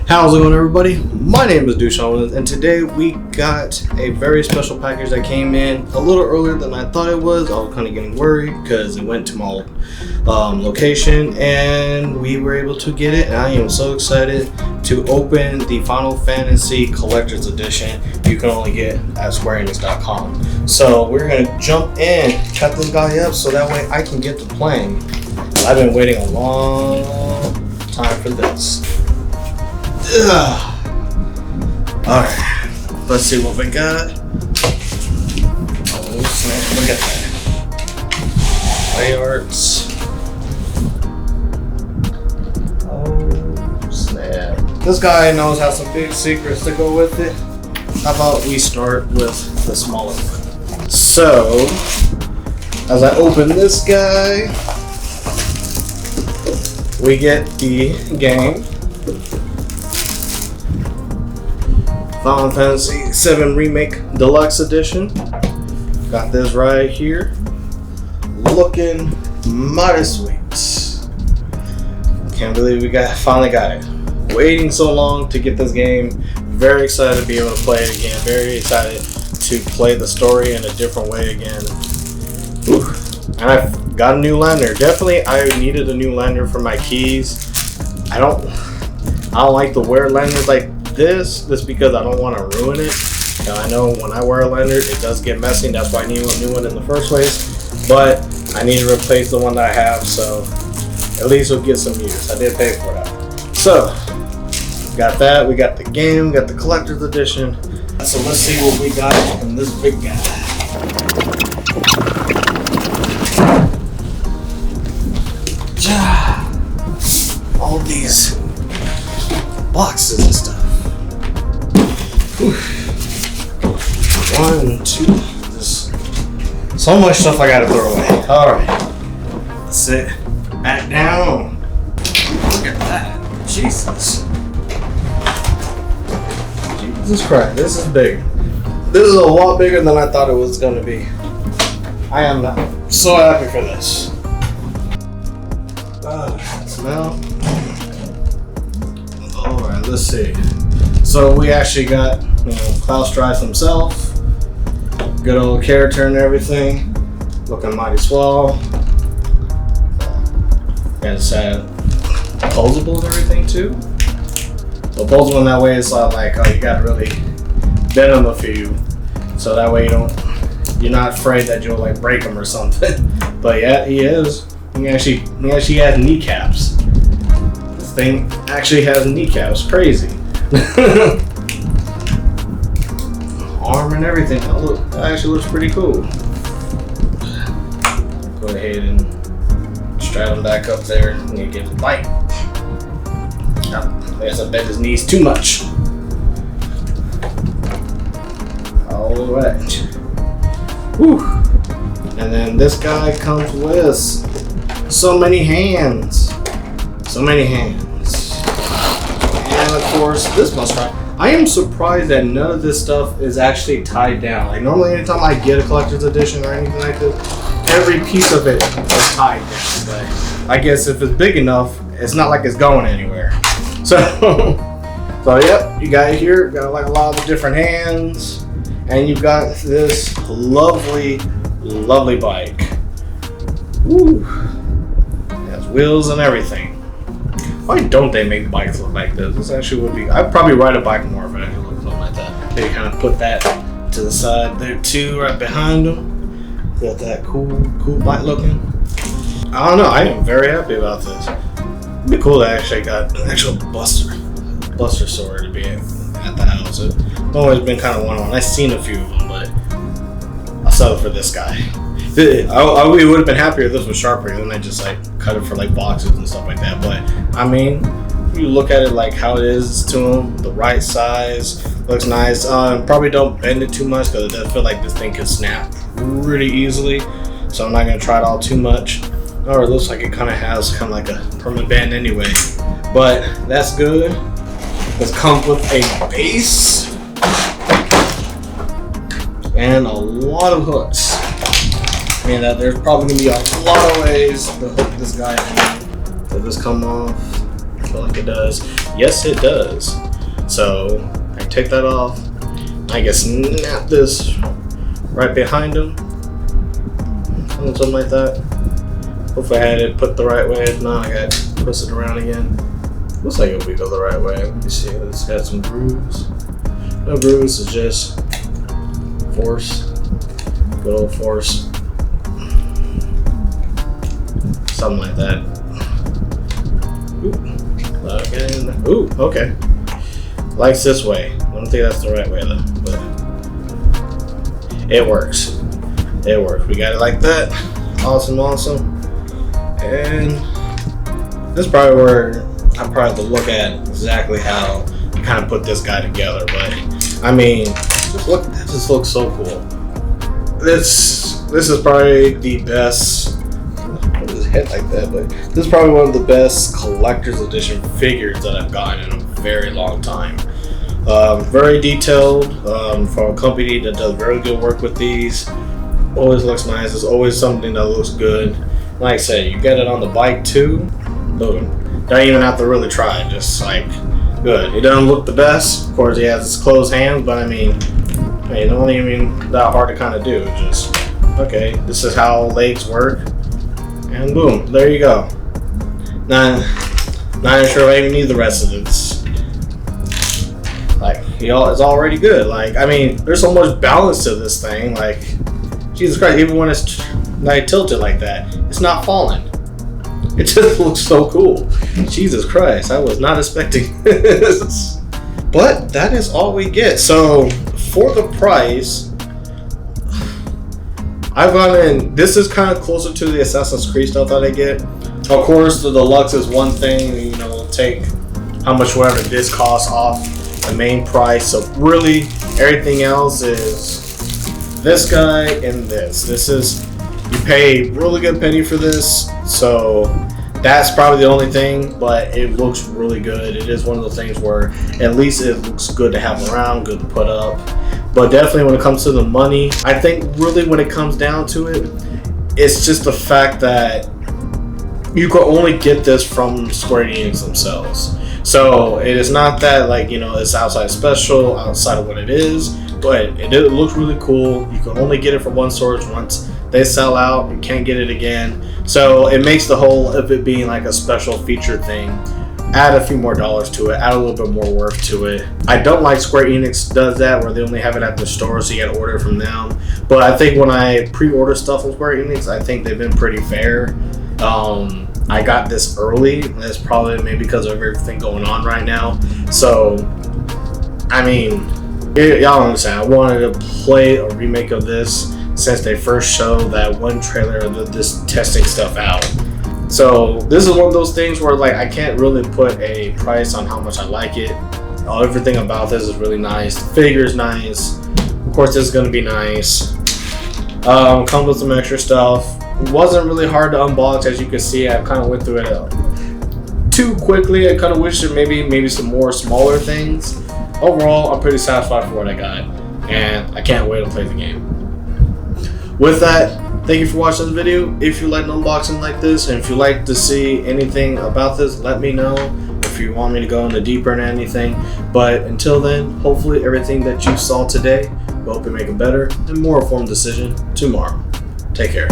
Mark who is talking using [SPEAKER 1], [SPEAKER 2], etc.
[SPEAKER 1] How's it going, everybody? My name is Dushan, and today we got a very special package that came in a little earlier than I thought it was. I was kind of getting worried because it went to my old location, and we were able to get it. And I am so excited to open the Final Fantasy Collector's Edition. You can only get at SquareEnix.com. So we're gonna jump in, cut this guy up, so that way I can get to playing. I've been waiting a long time for this. Alright, let's see what we got. Oh snap, look at that. Play arts. Oh snap. This guy knows how some big secrets to go with it. How about we start with the smaller one? So, as I open this guy, we get the game. Final Fantasy VII Remake Deluxe Edition. Got this right here. Looking mighty sweet. Can't believe we finally got it. Waiting so long to get this game. Very excited to be able to play it again. Very excited to play the story in a different way again. Whew. And I've got a new lanyard. Definitely I needed a new lanyard for my keys. I don't like to wear lanyards like this because I don't want to ruin it. And I know when I wear a lanyard it does get messy. That's why I need a new one in the first place. But I need to replace the one that I have, so at least it'll get some use. I did pay for that. So got that. We got the game. Got the collector's edition. So let's see what we got in this big guy. All these boxes and stuff. Whew. 1, 2, this. So much stuff I gotta throw away. Alright. Sit back down. Look at that. Jesus. Jesus Christ, this is big. This is a lot bigger than I thought it was gonna be. I am so happy for this. Smell. Alright, let's see. So we actually got, Klaus Strife himself. Good old character and everything. Looking mighty swell. And it's posable and everything too. So posable in that way it's like, oh, you got really bend him a few. So that way you're not afraid that you'll like break him or something. But yeah, he is. He actually has kneecaps. This thing actually has kneecaps. Crazy. Arm and everything. That actually looks pretty cool. Go ahead and strap him back up there and you give it a bite. I guess I bent his knees too much. Alright. Whew. And then this guy comes with so many hands. So many hands. And of course, this must try. I am surprised that none of this stuff is actually tied down. Like normally anytime I get a collector's edition or anything like this, every piece of it is tied down. But I guess if it's big enough, it's not like it's going anywhere. So yep, you got it here. Got like a lot of different hands. And you've got this lovely, lovely bike. Woo. It has wheels and everything. Why don't they make bikes look like this? This actually would be. I'd probably ride a bike more if it actually looked something like that. They kind of put that to the side there too, right behind them. Got that cool bike looking. I don't know. I am very happy about this. It'd be cool to actually got an actual Buster sword to be at the house. It's always been kind of one. I've seen a few of them, but I'll settle for this guy. I would have been happier if this was sharper, then I just like cut it for like boxes and stuff like that. But I mean, if you look at it like how it is to them, the right size, looks nice. Probably don't bend it too much because I feel like this thing could snap pretty easily. So I'm not gonna try it all too much. Or it looks like it kind of has kind of like a permanent band anyway. But that's good. This comes with a base and a lot of hooks. I mean, there's probably gonna be a lot of ways to hook this guy in. So this come off. feel like it does. Yes, it does. So I take that off. I can snap this right behind him. Something like that. Hopefully I had it put the right way. If not, I got to twist it around again. Looks like it'll go the right way. Let me see. It's got some grooves. No grooves, it's just force. Good old force. Something like that. Ooh. Again. Ooh, okay. Likes this way. I don't think that's the right way though, but it works. It works. We got it like that. Awesome, awesome. And this is probably where I probably have to look at exactly how I kind of put this guy together. But I mean, just look. That just looks so cool. This is probably the best. Put his head like that, but this is probably one of the best collector's edition figures that I've gotten in a very long time. Very detailed from a company that does very good work with these. Always looks nice. There's always something that looks good. Like I said, you get it on the bike too. Boom. Don't even have to really try. Just like good. It doesn't look the best. Of course, he has his closed hands, but I mean, it don't even that hard to kind of do. Just okay. This is how legs work, and boom, there you go. Not even sure if I even need the rest of this. Like, it's already good. Like, I mean, there's so much balance to this thing. Like, Jesus Christ, even when it's like tilted like that, it's not falling. It just looks so cool. Jesus Christ, I was not expecting this. But that is all we get. So for the price, I've gone in. This is kind of closer to the Assassin's Creed stuff that I get. Of course, the deluxe is one thing. You know, take how much whatever this costs off the main price. So really, everything else is this guy and this. This is, you pay really good penny for this, so that's probably the only thing, but it looks really good. It is one of those things where at least it looks good to have around, good to put up. But definitely when it comes to the money, I think really when it comes down to it, it's just the fact that you can only get this from Square Enix themselves. So it is not that, like, you know, it's outside special, outside of what it is, but it looks really cool. You can only get it from one source. Once they sell out, you can't get it again. So it makes the whole of it being like a special feature thing, add a few more dollars to it, add a little bit more worth to it. I don't like Square Enix does that, where they only have it at the store, so you gotta order it from them. But I think when I pre-order stuff from Square Enix, I think they've been pretty fair. I got this early. That's probably maybe because of everything going on right now. So, I mean, y'all understand. I wanted to play a remake of this since they first showed that one trailer of this testing stuff out. So this is one of those things where, like, I can't really put a price on how much I like it. Everything about this is really nice. The figure is nice. Of course, this is going to be nice. Comes with some extra stuff. It wasn't really hard to unbox, as you can see. I kind of went through it too quickly. I kind of wish there maybe some more smaller things. Overall, I'm pretty satisfied for what I got, and I can't wait to play the game. With that, thank you for watching this video. If you like an unboxing like this, and if you like to see anything about this, let me know. If you want me to go into deeper into anything. But until then, hopefully everything that you saw today will help you make a better and more informed decision tomorrow. Take care.